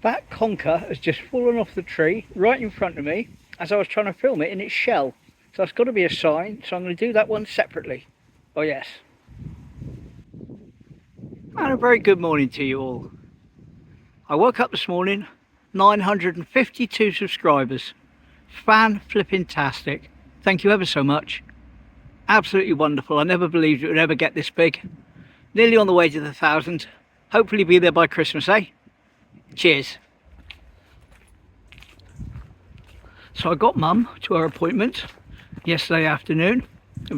That conker has just fallen off the tree right in front of me as I was trying to film it in its shell. So that's got to be a sign, so I'm going to do that one separately. Oh yes. And a very good morning to you all. I woke up this morning, 952 subscribers. Fan-flipping-tastic. Thank you ever so much. Absolutely wonderful. I never believed it would ever get this big. Nearly on the way to the 1,000. Hopefully be there by Christmas, eh? Cheers. So I got Mum to her appointment yesterday afternoon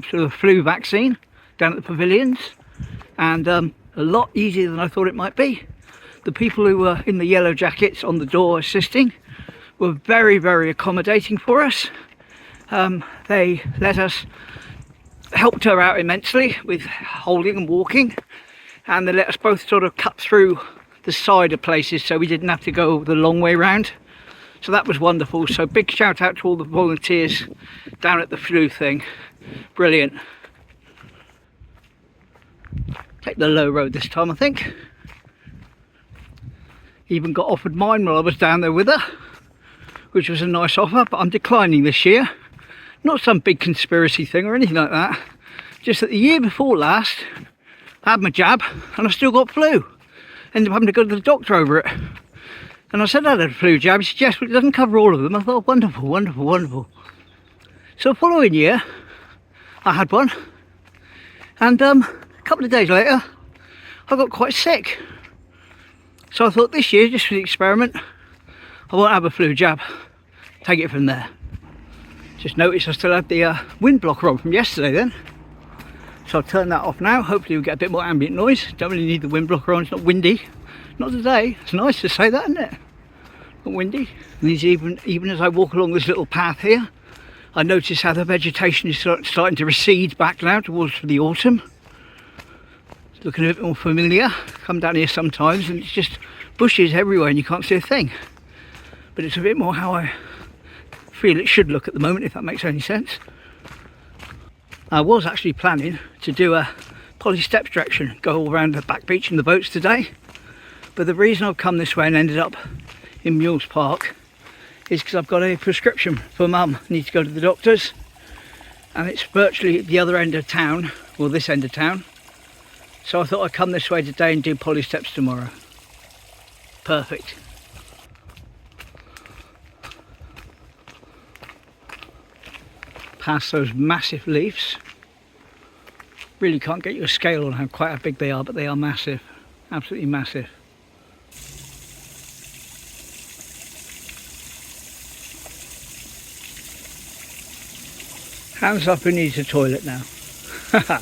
for the flu vaccine down at the pavilions, and a lot easier than I thought it might be. The people who were in the yellow jackets on the door assisting were very, very accommodating for us. They let us, helped her out immensely with holding and walking, and they let us both sort of cut through the side of places so we didn't have to go the long way round. So that was wonderful. So big shout out to all the volunteers down at the flu thing. Brilliant. Take the low road this time, I think. Even got offered mine while I was down there with her, which was a nice offer, but I'm declining this year. Not some big conspiracy thing or anything like that. Just that the year before last, I had my jab and I still got flu. Ended up having to go to the doctor over it. And I said I had a flu jab. He said, yes, but it doesn't cover all of them. I thought, wonderful, wonderful, wonderful. So the following year, I had one. And a couple of days later, I got quite sick. So I thought this year, just for the experiment, I won't have a flu jab. Take it from there. Just noticed I still had the wind blocker on from yesterday then. So I'll turn that off now. Hopefully we'll get a bit more ambient noise. Don't really need the wind blocker on, it's not windy. Not today. It's nice to say that, isn't it? Not windy. And even as I walk along this little path here, I notice how the vegetation is starting to recede back now towards the autumn. It's looking a bit more familiar. Come down here sometimes and it's just bushes everywhere and you can't see a thing. But it's a bit more how I feel it should look at the moment, if that makes any sense. I was actually planning to do a poly steps direction, go all around the back beach and the boats today. But the reason I've come this way and ended up in Mules Park is because I've got a prescription for Mum. I need to go to the doctor's, and it's virtually at the other end of town, or this end of town. So I thought I'd come this way today and do poly steps tomorrow. Perfect. Past those massive leaves. Really can't get you a scale on how big they are, but they are massive. Absolutely massive. Hands up who needs a toilet now. I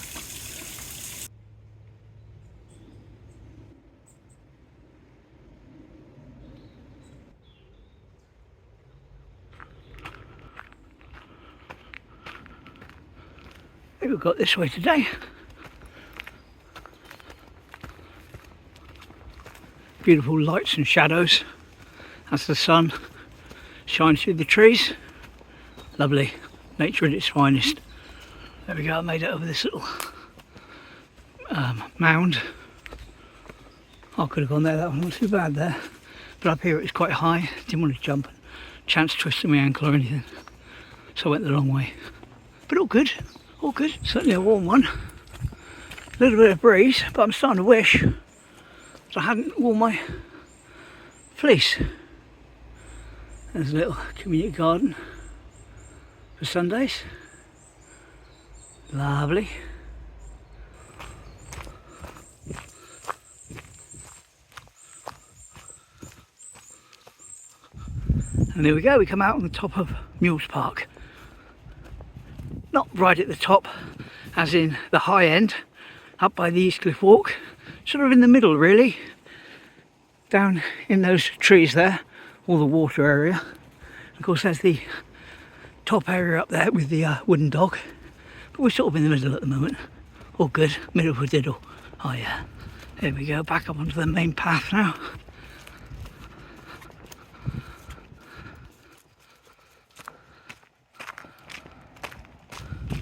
think we've got this way today. Beautiful lights and shadows as the sun shines through the trees. Lovely. Nature at its finest. There we go, I made it over this little mound. I could have gone there, that one wasn't too bad there. But up here it was quite high, didn't want to jump, chance twisting my ankle or anything. So I went the long way. But all good, all good. Certainly a warm one. A little bit of breeze, but I'm starting to wish that I hadn't worn my fleece. There's a little community garden for Sundays. Lovely. And there we go, we come out on the top of Mules Park. Not right at the top, as in the high end, up by the Eastcliff Walk, sort of in the middle really, down in those trees there, all the water area. Of course there's the top area up there with the wooden dog, but we're sort of in the middle at the moment. All good, middle of a diddle. Oh yeah, there we go, back up onto the main path now.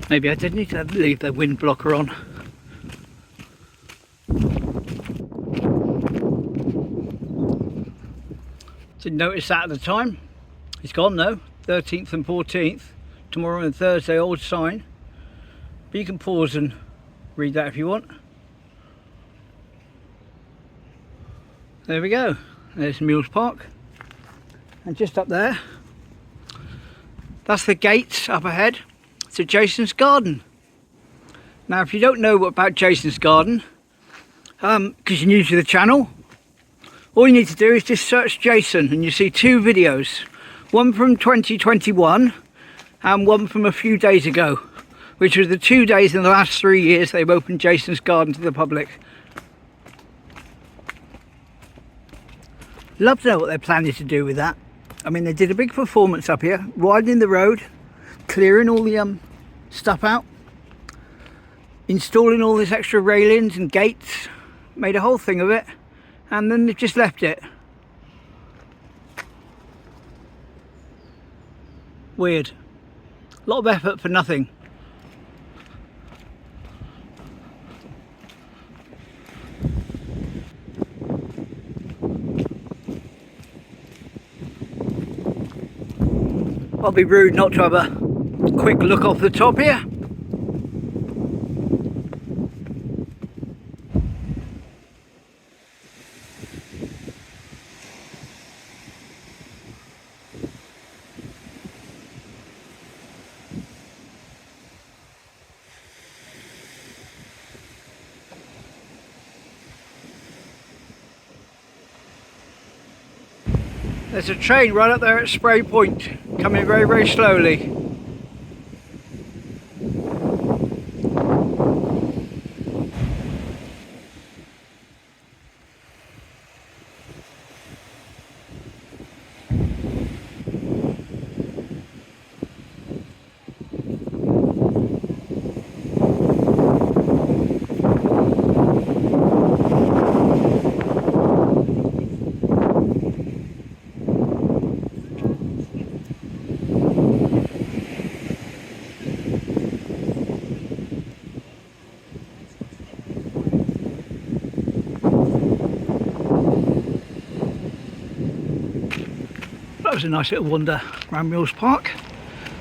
Maybe I did need to leave the wind blocker on. Didn't notice that at the time. It's gone though, 13th and 14th. Tomorrow and Thursday, old sign. But you can pause and read that if you want. There we go. There's Mules Park. And just up there, that's the gates up ahead to Jason's garden. Now if you don't know about Jason's garden, because you're new to the channel, all you need to do is just search Jason and you see two videos. One from 2021 and one from a few days ago, which was the 2 days in the last 3 years they've opened Jason's garden to the public. Love to know what they're planning to do with that. I mean, they did a big performance up here, widening the road, clearing all the stuff out, installing all this extra railings and gates, made a whole thing of it, and then they've just left it. Weird. A lot of effort for nothing. I'll be rude not to have a quick look off the top here. There's a train right up there at Sprey Point, coming very, very slowly. That was a nice little wander around Mules Park.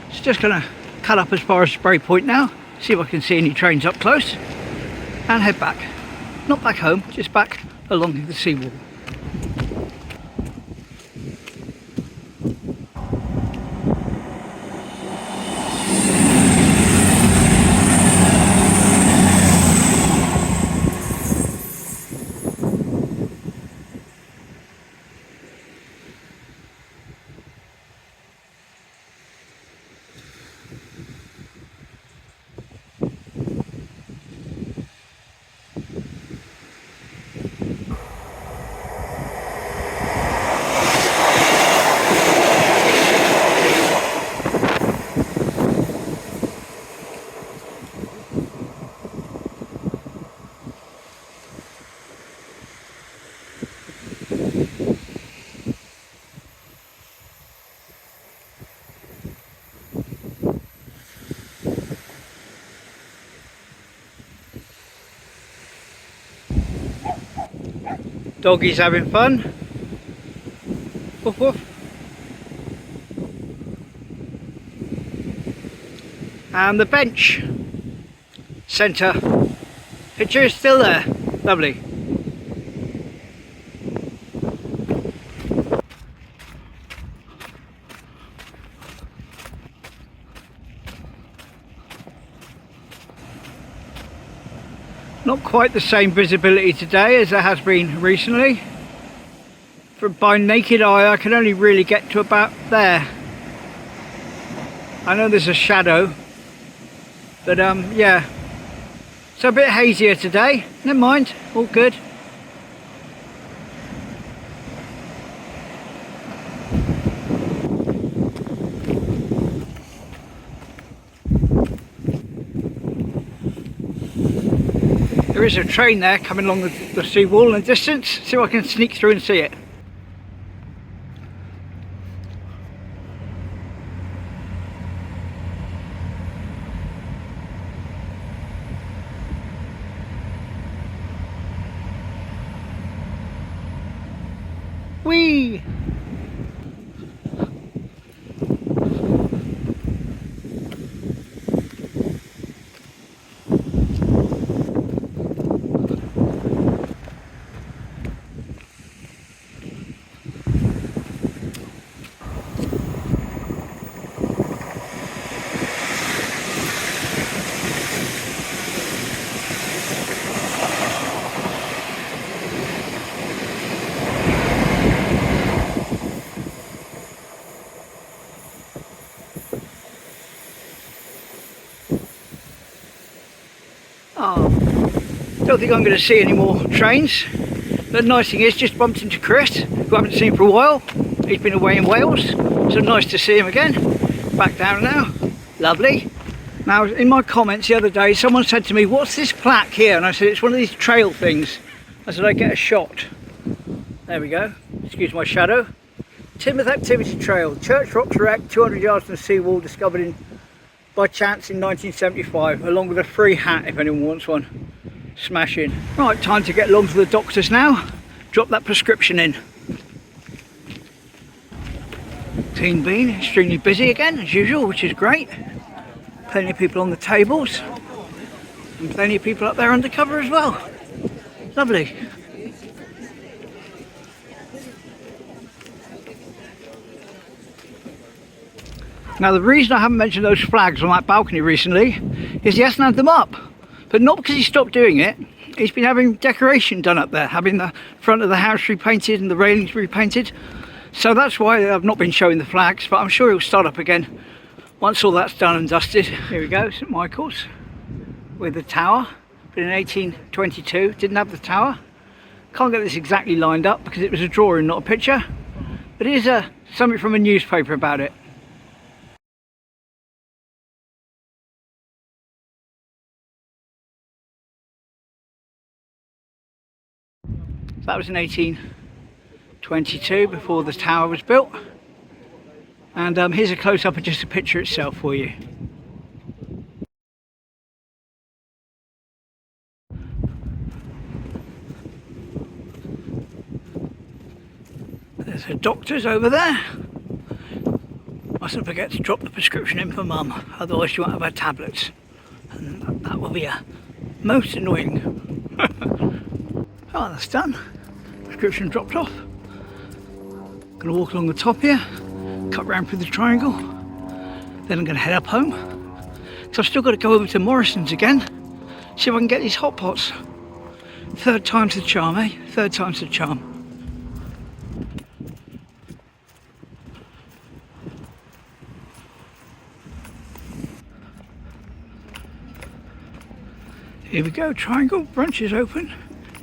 It's just going to cut up as far as Sprey Point now, see if I can see any trains up close, and head back. Not back home, just back along the Seawall. Doggies having fun. Woof woof. And the bench centre picture is still there. Lovely. Not quite the same visibility today as there has been recently. By naked eye I can only really get to about there. I know there's a shadow, but yeah, it's a bit hazier today. Never mind, all good. There is a train there coming along the seawall in the distance. See if I can sneak through and see it. Whee! don't think I'm going to see any more trains. The nice thing is, just bumped into Chris, who I haven't seen for a while. He's been away in Wales, so nice to see him again. Back down now, lovely. Now, in my comments the other day, someone said to me, what's this plaque here? And I said, it's one of these trail things. I said, I get a shot. There we go, excuse my shadow. Teignmouth Activity Trail, Church Rocks Wreck, 200 yards from the Seawall, discovered by chance in 1975, along with a free hat if anyone wants one. Smashing. Right, time to get along to the doctors now. Drop that prescription in. Team Bean, extremely busy again as usual, which is great. Plenty of people on the tables and plenty of people up there undercover as well. Lovely. Now the reason I haven't mentioned those flags on that balcony recently is he hasn't had them up. But not because he stopped doing it. He's been having decoration done up there, having the front of the house repainted and the railings repainted. So that's why I've not been showing the flags, but I'm sure he'll start up again once all that's done and dusted. Here we go, St Michael's with the tower. But in 1822, didn't have the tower. Can't get this exactly lined up because it was a drawing, not a picture. But it is something from a newspaper about it. That was in 1822, before the tower was built. And here's a close-up of just a picture itself for you. There's the doctors over there. Mustn't forget to drop the prescription in for Mum, otherwise she won't have her tablets. And that will be most annoying. Oh, that's done. Prescription dropped off. Gonna walk along the top here, cut round through the triangle, then I'm gonna head up home. So I've still got to go over to Morrison's again, see if I can get these hot pots. Third time's the charm, eh? Third time's the charm. Here we go, triangle, brunch is open,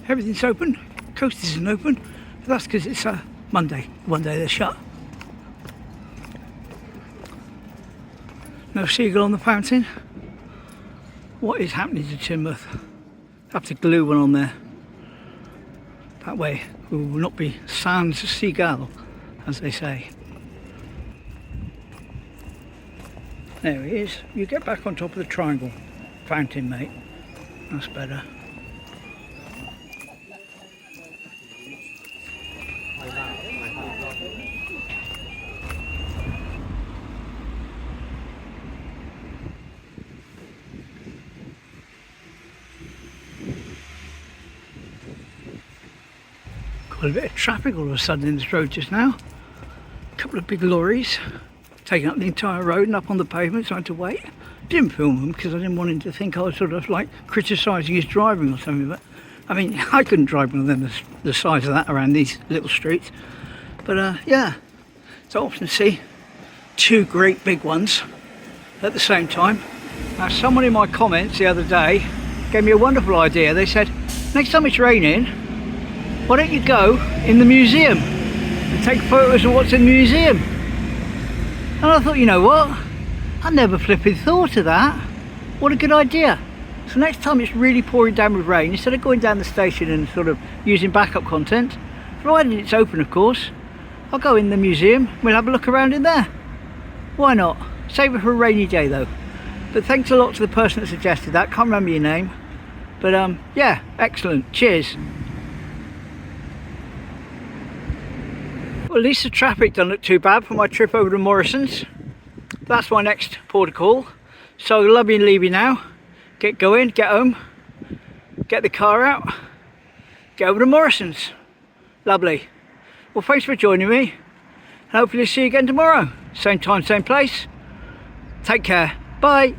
everything's open. Coast isn't open, but that's because it's Monday, one day they're shut. No seagull on the fountain. What is happening to Teignmouth? Have to glue one on there. That way we will not be sans seagull, as they say. There he is. You get back on top of the triangle fountain, mate. That's better. Got a bit of traffic all of a sudden in this road just now. A couple of big lorries taking up the entire road and up on the pavement, so I had to wait. Didn't film them because I didn't want him to think I was sort of like criticising his driving or something, but I mean, I couldn't drive one of them the size of that around these little streets. But yeah, so often see two great big ones at the same time. Now someone in my comments the other day gave me a wonderful idea. They said, next time it's raining, why don't you go in the museum and take photos of what's in the museum? And I thought, you know what? I never flipping thought of that. What a good idea. So next time it's really pouring down with rain, instead of going down the station and sort of using backup content, provided it's open of course, I'll go in the museum, we'll have a look around in there. Why not? Save it for a rainy day though. But thanks a lot to the person that suggested that, can't remember your name. But yeah, excellent, cheers. Well, at least the traffic doesn't look too bad for my trip over to Morrison's. That's my next port of call. So I'll love you and leave you now. Get going, get home, get the car out, get over to Morrison's. Lovely. Well, thanks for joining me. And hopefully see you again tomorrow. Same time, same place. Take care. Bye.